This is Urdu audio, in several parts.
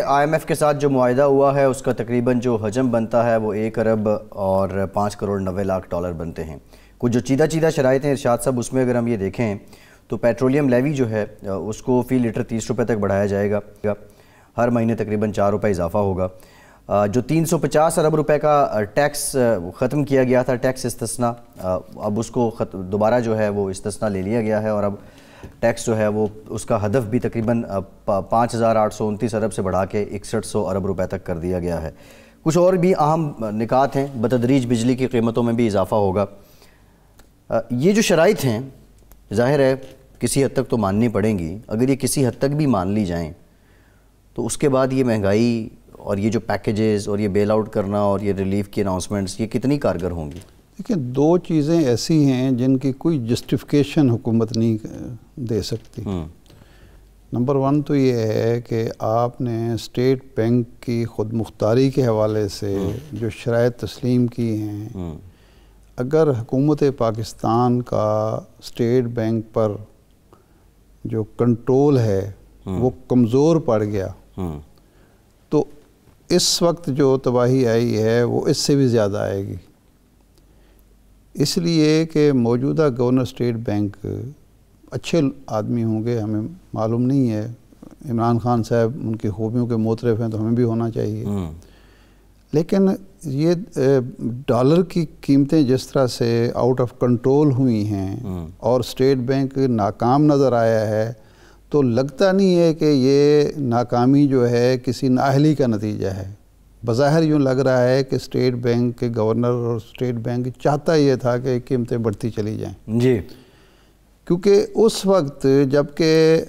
IMF کے ساتھ جو معاہدہ ہوا ہے اس کا تقریباً جو حجم بنتا ہے وہ 1 ارب اور 5 کروڑ 90 لاکھ ڈالر بنتے ہیں۔ کچھ جو چیدہ شرائط ہیں ارشاد صاحب، اس میں اگر ہم یہ دیکھیں تو پیٹرولیم لیوی جو ہے اس کو فی لیٹر 30 روپے تک بڑھایا جائے گا، ہر مہینے تقریباً 4 روپے اضافہ ہوگا۔ جو 350 ارب روپے کا ٹیکس ختم کیا گیا تھا، ٹیکس استثناء، اب اس کو دوبارہ جو ہے وہ استثناء لے لیا گیا ہے اور اب ٹیکس جو ہے وہ اس کا ہدف بھی تقریباً 5829 ارب سے بڑھا کے 6100 ارب روپے تک کر دیا گیا ہے۔ کچھ اور بھی اہم نکات ہیں، بتدریج بجلی کی قیمتوں میں بھی اضافہ ہوگا۔ یہ جو شرائط ہیں ظاہر ہے کسی حد تک تو ماننی پڑیں گی، اگر یہ کسی حد تک بھی مان لی جائیں تو اس کے بعد یہ مہنگائی اور یہ جو پیکیجز اور یہ بیل آؤٹ کرنا اور یہ ریلیف کی اناؤنسمنٹس یہ کتنی کارگر ہوں گی؟ دیکھیں، دو چیزیں ایسی ہیں جن کی کوئی جسٹیفیکیشن حکومت نہیں دے سکتی۔ نمبر 1 تو یہ ہے کہ آپ نے اسٹیٹ بینک کی خود مختاری کے حوالے سے جو شرائط تسلیم کی ہیں، اگر حکومت پاکستان کا اسٹیٹ بینک پر جو کنٹرول ہے وہ کمزور پڑ گیا تو اس وقت جو تباہی آئی ہے وہ اس سے بھی زیادہ آئے گی، اس لیے کہ موجودہ گورنر اسٹیٹ بینک اچھے آدمی ہوں گے، ہمیں معلوم نہیں ہے، عمران خان صاحب ان کی خوبیوں کے معترف ہیں تو ہمیں بھی ہونا چاہیے، لیکن یہ ڈالر کی قیمتیں جس طرح سے آؤٹ آف کنٹرول ہوئی ہیں اور اسٹیٹ بینک ناکام نظر آیا ہے تو لگتا نہیں ہے کہ یہ ناکامی جو ہے کسی نااہلی کا نتیجہ ہے۔ بظاہر یوں لگ رہا ہے کہ اسٹیٹ بینک کے گورنر اور اسٹیٹ بینک چاہتا یہ تھا کہ قیمتیں بڑھتی چلی جائیں، جی، کیونکہ اس وقت جب کہ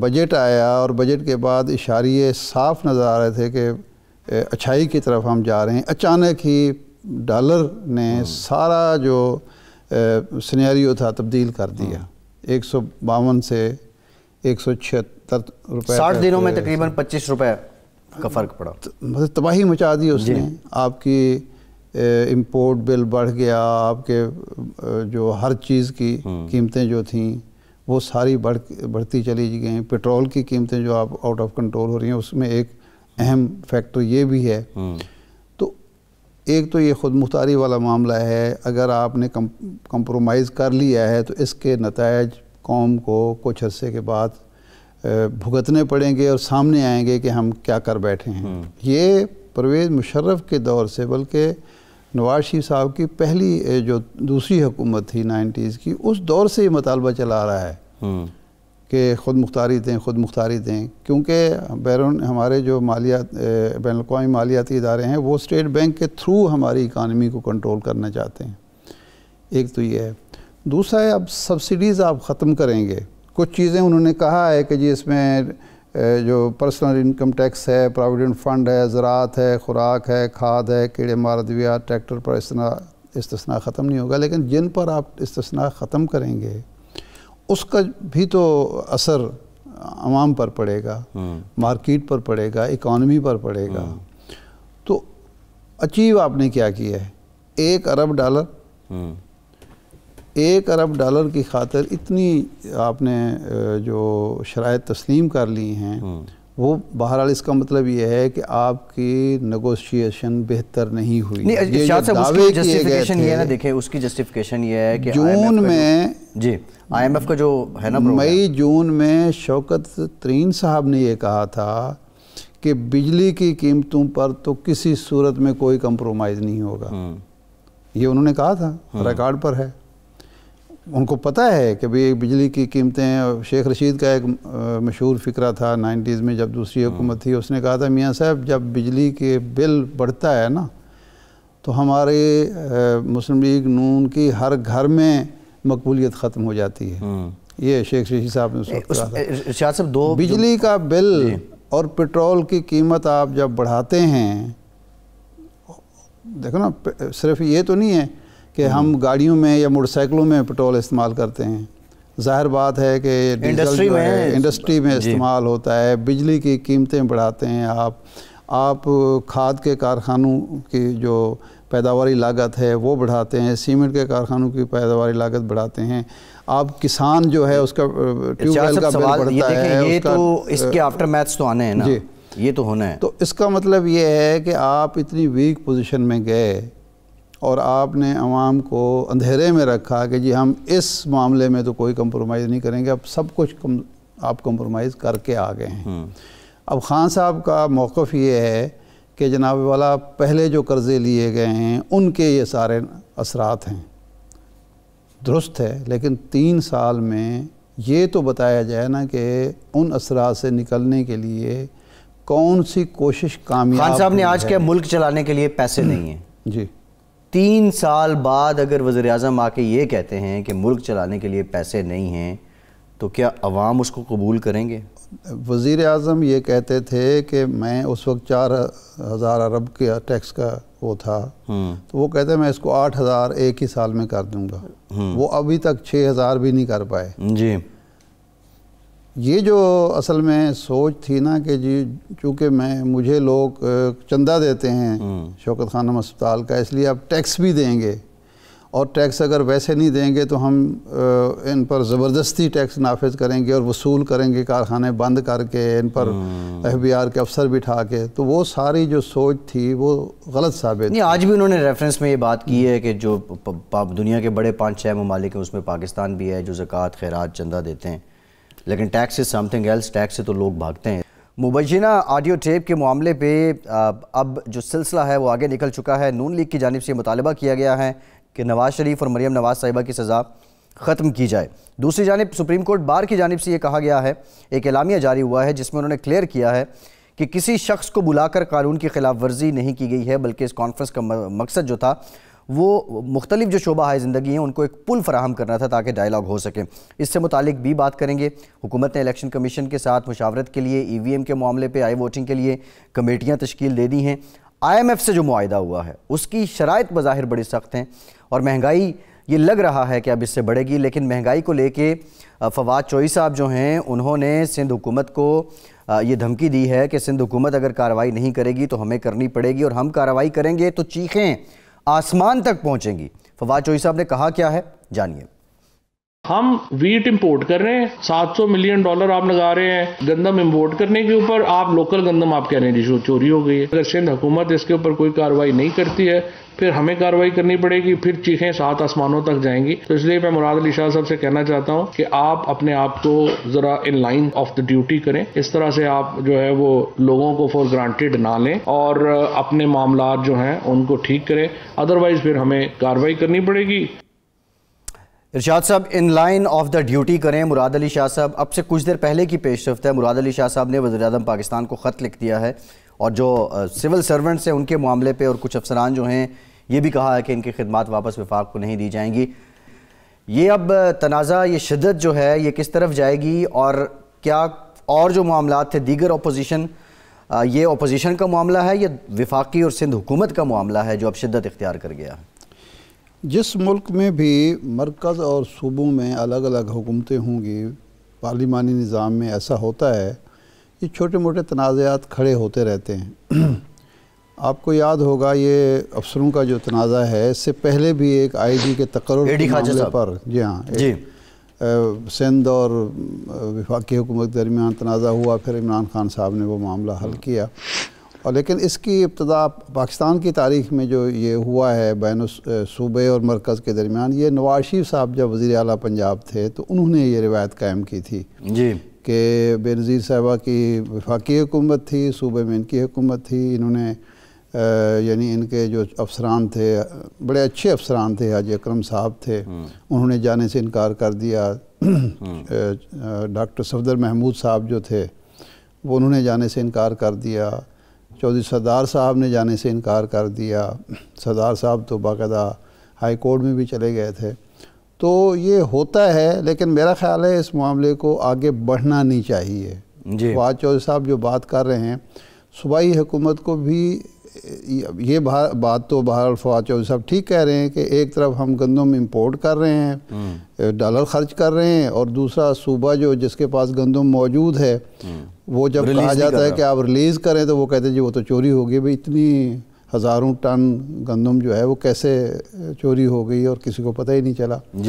بجٹ آیا اور بجٹ کے بعد اشاریے صاف نظر آ رہے تھے کہ اچھائی کی طرف ہم جا رہے ہیں، اچانک ہی ڈالر نے سارا جو سینیریو تھا تبدیل کر دیا، 152 سے 176 روپے، 60 دنوں میں تقریباً 25 روپے کا فرق پڑا، مطلب تباہی مچا دی اس نے۔ آپ کی امپورٹ بل بڑھ گیا، آپ کے جو ہر چیز کی قیمتیں جو تھیں وہ ساری بڑھتی چلی گئیں، پیٹرول کی قیمتیں جو آپ آؤٹ آف کنٹرول ہو رہی ہیں، اس میں ایک اہم فیکٹر یہ بھی ہے۔ تو ایک تو یہ خود مختاری والا معاملہ ہے، اگر آپ نے کمپرومائز کر لیا ہے تو اس کے نتائج قوم کو کچھ عرصے کے بعد بھگتنے پڑیں گے اور سامنے آئیں گے کہ ہم کیا کر بیٹھے ہیں۔ یہ پرویز مشرف کے دور سے، بلکہ نواز شریف صاحب کی پہلی جو دوسری حکومت تھی 90s کی، اس دور سے یہ مطالبہ چلا رہا ہے کہ خود مختاری دیں، کیونکہ ہمارے جو مالیات بین الاقوامی مالیاتی ادارے ہیں وہ اسٹیٹ بینک کے تھرو ہماری اکانومی کو کنٹرول کرنا چاہتے ہیں۔ ایک تو یہ ہے، دوسرا ہے اب سبسڈیز آپ ختم کریں گے۔ کچھ چیزیں انہوں نے کہا ہے کہ جی اس میں جو پرسنل انکم ٹیکس ہے، پراویڈنٹ فنڈ ہے، زراعت ہے، خوراک ہے، کھاد ہے، کیڑے مار ادویات، ٹریکٹر پر استثناء ختم نہیں ہوگا، لیکن جن پر آپ استثناء ختم کریں گے اس کا بھی تو اثر عوام پر پڑے گا، مارکیٹ پر پڑے گا، اکانومی پر پڑے گا۔ تو اچیو آپ نے کیا کیا ہے؟ 1 ارب ڈالر، 1 ارب ڈالر کی خاطر اتنی آپ نے جو شرائط تسلیم کر لی ہیں، وہ بہرحال اس کا مطلب یہ ہے کہ آپ کی نیگوشیشن بہتر نہیں ہوئی۔ نہیں شاہد صاحب، اس کی جسٹیفیکیشن یہ ہے نا، دیکھیں اس کی جسٹیفیکیشن یہ ہے کہ جون میں، جی IMF کا جو ہے نا مئی جون میں شوکت ترین صاحب نے یہ کہا تھا کہ بجلی کی قیمتوں پر تو کسی صورت میں کوئی کمپرومائز نہیں ہوگا، یہ انہوں نے کہا تھا، ریکارڈ پر ہے۔ ان کو پتہ ہے کہ بھی بجلی کی قیمتیں، شیخ رشید کا ایک مشہور فقرہ تھا 90s میں جب دوسری حکومت تھی، اس نے کہا تھا میاں صاحب جب بجلی کے بل بڑھتا ہے نا تو ہمارے مسلم لیگ نون کی ہر گھر میں مقبولیت ختم ہو جاتی ہے۔ یہ شیخ رشید صاحب نے اس وقت کہا تھا۔ شاہد صاحب، دو بجلی کا بل اور پیٹرول کی قیمت آپ جب بڑھاتے ہیں، دیکھو نا، صرف یہ تو نہیں ہے کہ ہم گاڑیوں میں یا موٹر سائیکلوں میں پیٹرول استعمال کرتے ہیں، ظاہر بات ہے کہ ڈیزل جو ہے انڈسٹری میں استعمال ہوتا ہے، بجلی کی قیمتیں بڑھاتے ہیں آپ کھاد کے کارخانوں کی جو پیداواری لاگت ہے وہ بڑھاتے ہیں، سیمنٹ کے کارخانوں کی پیداواری لاگت بڑھاتے ہیں، آپ کسان جو ہے اس کا ٹیوب ویل کا بل بڑھتا ہے، یہ تو اس کے آفٹر میتھس تو آنے ہیں نا۔ یہ تو ہونا ہے. تو اس کا مطلب یہ ہے کہ آپ اتنی ویک پوزیشن میں گئے اور آپ نے عوام کو اندھیرے میں رکھا کہ جی ہم اس معاملے میں تو کوئی کمپرومائز نہیں کریں گے, اب سب کچھ آپ کمپرومائز کر کے آ گئے ہیں. اب خان صاحب کا موقف یہ ہے کہ جناب والا پہلے جو قرضے لیے گئے ہیں ان کے یہ سارے اثرات ہیں. درست ہے, لیکن 3 سال میں یہ تو بتایا جائے نا کہ ان اثرات سے نکلنے کے لیے کون سی کوشش کامیاب. خان صاحب نے آج کیا ملک چلانے کے لیے پیسے نہیں ہیں. جی 3 سال بعد اگر وزیر اعظم آ کے یہ کہتے ہیں کہ ملک چلانے کے لیے پیسے نہیں ہیں تو کیا عوام اس کو قبول کریں گے؟ وزیر اعظم یہ کہتے تھے کہ میں اس وقت 4000 ارب کا ٹیکس کا وہ تھا, تو وہ کہتے ہیں میں اس کو 8000 ایک ہی سال میں کر دوں گا. وہ ابھی تک 6000 بھی نہیں کر پائے. جی یہ جو اصل میں سوچ تھی نا کہ جی چونکہ مجھے لوگ چندہ دیتے ہیں شوکت خانم اسپتال کا, اس لیے اب ٹیکس بھی دیں گے, اور ٹیکس اگر ویسے نہیں دیں گے تو ہم ان پر زبردستی ٹیکس نافذ کریں گے اور وصول کریں گے, کارخانے بند کر کے ان پر FBR کے افسر بٹھا کے. تو وہ ساری جو سوچ تھی وہ غلط ثابت نہیں. آج بھی انہوں نے ریفرنس میں یہ بات کی ہے کہ جو دنیا کے بڑے 5-6 ممالک ہیں اس میں پاکستان بھی ہے جو زکوٰۃ خیرات چندہ دیتے ہیں, لیکن ٹیکس از سم تھنگ ایلس. ٹیکس سے تو لوگ بھاگتے ہیں. مبینہ آڈیو ٹیپ کے معاملے پہ اب جو سلسلہ ہے وہ آگے نکل چکا ہے. نون لیگ کی جانب سے مطالبہ کیا گیا ہے کہ نواز شریف اور مریم نواز صاحبہ کی سزا ختم کی جائے. دوسری جانب سپریم کورٹ بار کی جانب سے یہ کہا گیا ہے, ایک اعلامیہ جاری ہوا ہے جس میں انہوں نے کلیئر کیا ہے کہ کسی شخص کو بلا کر قانون کی خلاف ورزی نہیں کی گئی ہے, بلکہ اس کانفرنس کا مقصد جو تھا وہ مختلف جو شعبہ ہے زندگی ہیں ان کو ایک پل فراہم کرنا تھا تاکہ ڈائیلاگ ہو سکے. اس سے متعلق بھی بات کریں گے. حکومت نے الیکشن کمیشن کے ساتھ مشاورت کے لیے EVM کے معاملے پہ آئی ووٹنگ کے لیے کمیٹیاں تشکیل دے دی ہیں. IMF سے جو معاہدہ ہوا ہے اس کی شرائط بظاہر بڑی سخت ہیں اور مہنگائی یہ لگ رہا ہے کہ اب اس سے بڑھے گی, لیکن مہنگائی کو لے کے فواد چوہی صاحب جو ہیں انہوں نے سندھ حکومت کو یہ دھمکی دی ہے کہ سندھ حکومت اگر کارروائی نہیں کرے گی تو ہمیں کرنی پڑے گی, اور ہم کارروائی کریں گے تو چیخیں آسمان تک پہنچیں گی. فواد چوہی صاحب نے کہا کیا ہے, جانیے. ہم ویٹ امپورٹ کر رہے ہیں, $700 ملین آپ لگا رہے ہیں گندم امپورٹ کرنے کے اوپر, آپ لوکل گندم آپ کہہ رہے ہیں چوری ہو گئی ہے. اگر سندھ حکومت اس کے اوپر کوئی کارروائی نہیں کرتی ہے پھر ہمیں کارروائی کرنی پڑے گی, پھر چیخیں 7 آسمانوں تک جائیں گی. تو اس لیے میں مراد علی شاہ صاحب سے کہنا چاہتا ہوں کہ آپ اپنے آپ کو ذرا in line of the duty کریں. اس طرح سے آپ جو ہے وہ لوگوں کو فور گرانٹیڈ نہ لیں اور اپنے معاملات جو ہیں ان کو ٹھیک کریں, ادروائز پھر ہمیں کارروائی کرنی پڑے گی. ارشاد صاحب in line of the duty کریں. مراد علی شاہ صاحب اب سے کچھ دیر پہلے کی پیش رفت ہے. مراد علی شاہ صاحب نے وزیر اعظم پاکستان کو خط لکھ دیا ہے اور جو سول سرونٹس ہیں ان کے معاملے پہ اور کچھ افسران جو ہیں یہ بھی کہا ہے کہ ان کی خدمات واپس وفاق کو نہیں دی جائیں گی. یہ اب تنازع, یہ شدت جو ہے یہ کس طرف جائے گی, اور کیا اور جو معاملات تھے دیگر اپوزیشن, یہ اپوزیشن کا معاملہ ہے یا وفاقی اور سندھ حکومت کا معاملہ ہے جو اب شدت اختیار کر گیا ہے؟ جس ملک میں بھی مرکز اور صوبوں میں الگ الگ حکومتیں ہوں گی, پارلیمانی نظام میں ایسا ہوتا ہے, یہ چھوٹے موٹے تنازعات کھڑے ہوتے رہتے ہیں. آپ کو یاد ہوگا یہ افسروں کا جو تنازع ہے اس سے پہلے بھی ایک IG کے تقرر کے معاملے پر, جی ہاں, سندھ اور وفاقی حکومت درمیان تنازع ہوا, پھر عمران خان صاحب نے وہ معاملہ حل کیا. اور لیکن اس کی ابتدا پاکستان کی تاریخ میں جو یہ ہوا ہے بین صوبے اور مرکز کے درمیان, یہ نواز شریف صاحب جب وزیر اعلیٰ پنجاب تھے تو انہوں نے یہ روایت قائم کی تھی کہ بے نظیر صاحبہ کی وفاقی حکومت تھی, صوبے میں ان کی حکومت تھی. انہوں نے یعنی ان کے جو افسران تھے بڑے اچھے افسران تھے, حاجی اکرم صاحب تھے, انہوں نے جانے سے انکار کر دیا. ڈاکٹر صفدر محمود صاحب جو تھے وہ انہوں نے جانے سے انکار کر دیا. چودھری سردار صاحب نے جانے سے انکار کر دیا. سردار صاحب تو باقاعدہ ہائی کورٹ میں بھی چلے گئے تھے. تو یہ ہوتا ہے, لیکن میرا خیال ہے اس معاملے کو آگے بڑھنا نہیں چاہیے. فواد چوہی صاحب جو بات کر رہے ہیں, صوبائی حکومت کو بھی یہ بات تو بہرحال فواد چوہی صاحب ٹھیک کہہ رہے ہیں کہ ایک طرف ہم گندم امپورٹ کر رہے ہیں, ڈالر خرچ کر رہے ہیں, اور دوسرا صوبہ جو جس کے پاس گندم موجود ہے وہ جب کہا جاتا ہے کہ آپ ریلیز کریں تو وہ کہتے ہیں جی وہ تو چوری ہو گئی. بھئی اتنی ہزاروں ٹن گندم جو ہے وہ کیسے چوری ہو گئی اور کسی کو پتہ ہی نہیں چلا.